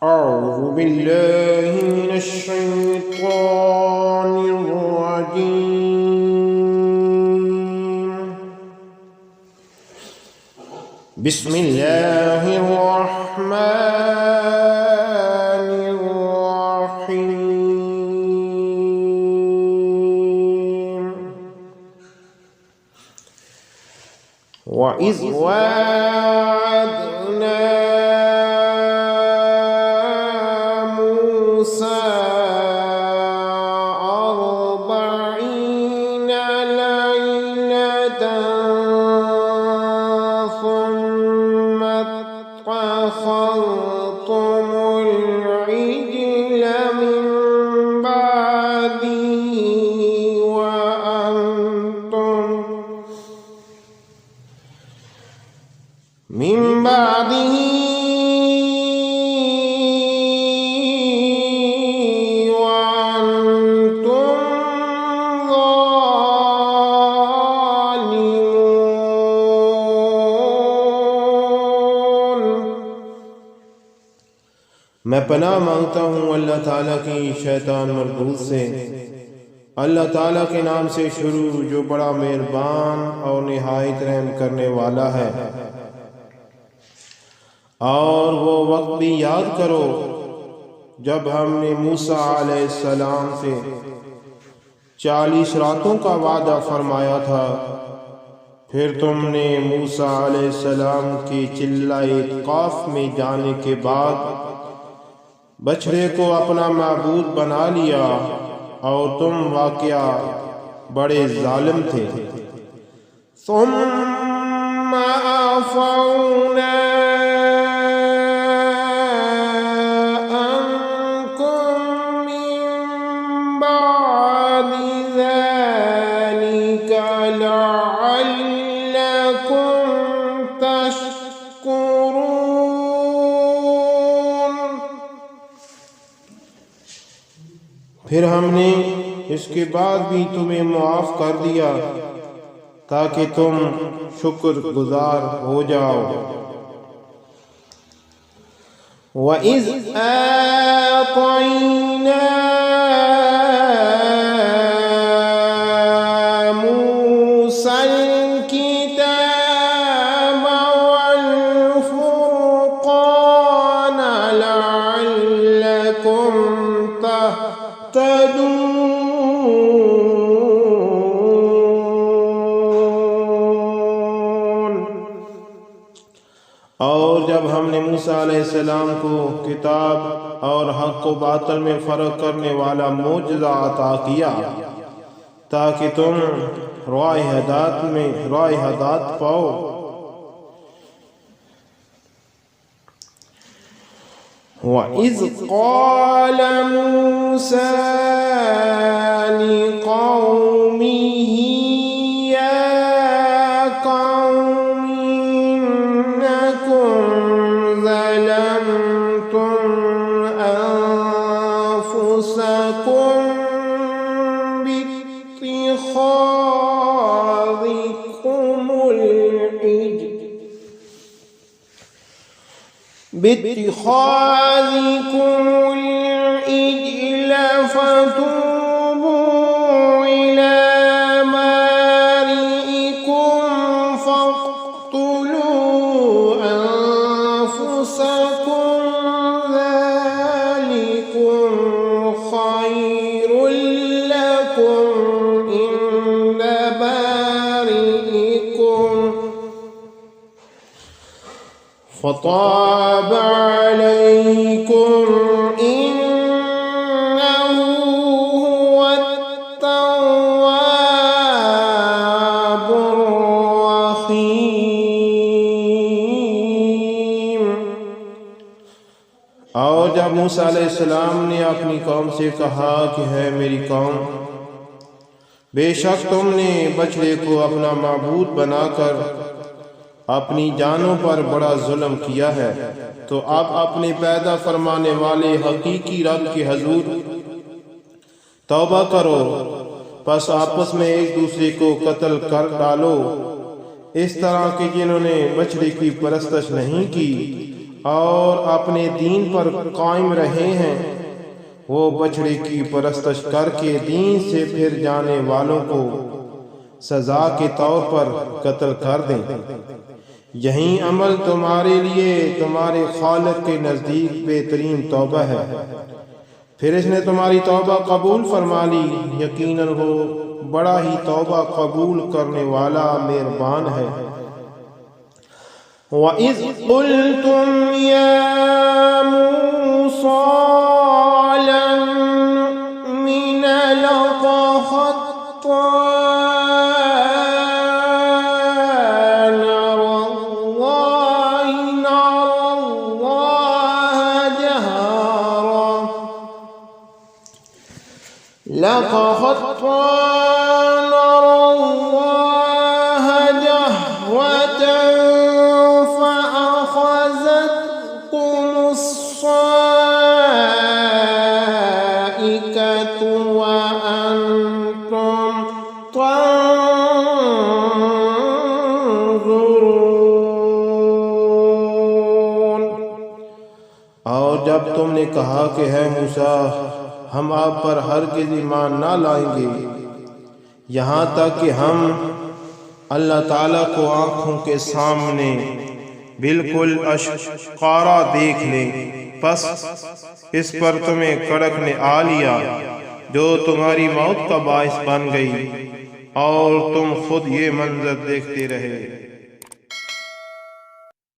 أعوذ بالله من الشيطان الرجيم. بسم الله الرحمن الرحيم. وإذ وعدنا موسى 40 ليلة ثم اتخذتم العجل من بعده وأنتم ظالمون. मैं पनाह मांगता हूँ अल्लाह ताला की शैतान मरदूद से। अल्लाह ताला के नाम से शुरू जो बड़ा मेहरबान और निहायत रहम करने वाला है। और वो वक्त भी याद करो जब हमने मूसा अलैहिस्सलाम से 40 रातों का वादा फरमाया था। फिर तुमने मूसा अलैहिस्सलाम के चिल्लाए काफ में जाने के बाद बछड़े को अपना माबूद बना लिया और तुम वाकया बड़े जालिम थे। सुम्मा अफ़ौना फिर हमने इसके बाद भी तुम्हें मुआफ़ कर दिया ताकि तुम शुक्रगुजार हो जाओ। वइज़ आतैना मूसल किताब वल फुरक़ान लअल्लकुम और जब हमने मूसा अलैहिस्सलाम को किताब और हक को बातिल में फ़र्क करने वाला मोजज़ा अता किया ताकि तुम राह हिदायत पाओ। वइज़ क़ाल मूसा लिक़ौमिही या क़ौमि इन्नकुम ज़लमतुम अन्फुसकुम باتخاذكم العجل فتوبوا إلى بارئكم فاقتلوا أنفسكم ذلكم خير لكم عند بارئكم فطاب عليكم إنه هو التواب الرحيم। और जब मूसा अलैहिस्सलाम ने अपनी कौम से कहा कि है मेरी कौम, बेशक तुमने बछड़े को अपना माबूद बनाकर अपनी जानों पर बड़ा जुल्म किया है, तो अब अपने पैदा फरमाने वाले हकीकी रब के हजूर तौबा करो। बस आपस में एक दूसरे को कत्ल कर डालो, इस तरह के जिन्होंने बछड़े की परस्तश नहीं की और अपने दीन पर कायम रहे हैं, वो बछड़े की परस्तश करके दीन से फिर जाने वालों को सजा के तौर पर कत्ल कर दें। यही अमल तुम्हारे लिए तुम्हारे खालिक के नज़दीक बेहतरीन तौबा है। फिर इसने तुम्हारी तौबा कबूल फरमा ली, यकीनन वो बड़ा ही तौबा कबूल करने वाला मेहरबान है। वइज़ क़ुल्तुम या मूसा लन नु'मिना लका हत्ता حتى نرى الله جهرة فأخذتكم الصاعقة وأنتم تنظرون। और जब तुमने कहा कि है मूसा, हम आप पर हरगिज़ ईमान ना लाएंगे यहाँ तक कि हम अल्लाह ताला को आँखों के सामने बिल्कुल अश्कारा देख लें, बस इस पर तुम्हें कड़क ने आ लिया जो तुम्हारी मौत का बाइस बन गई और तुम खुद ये मंजर देखते रहे।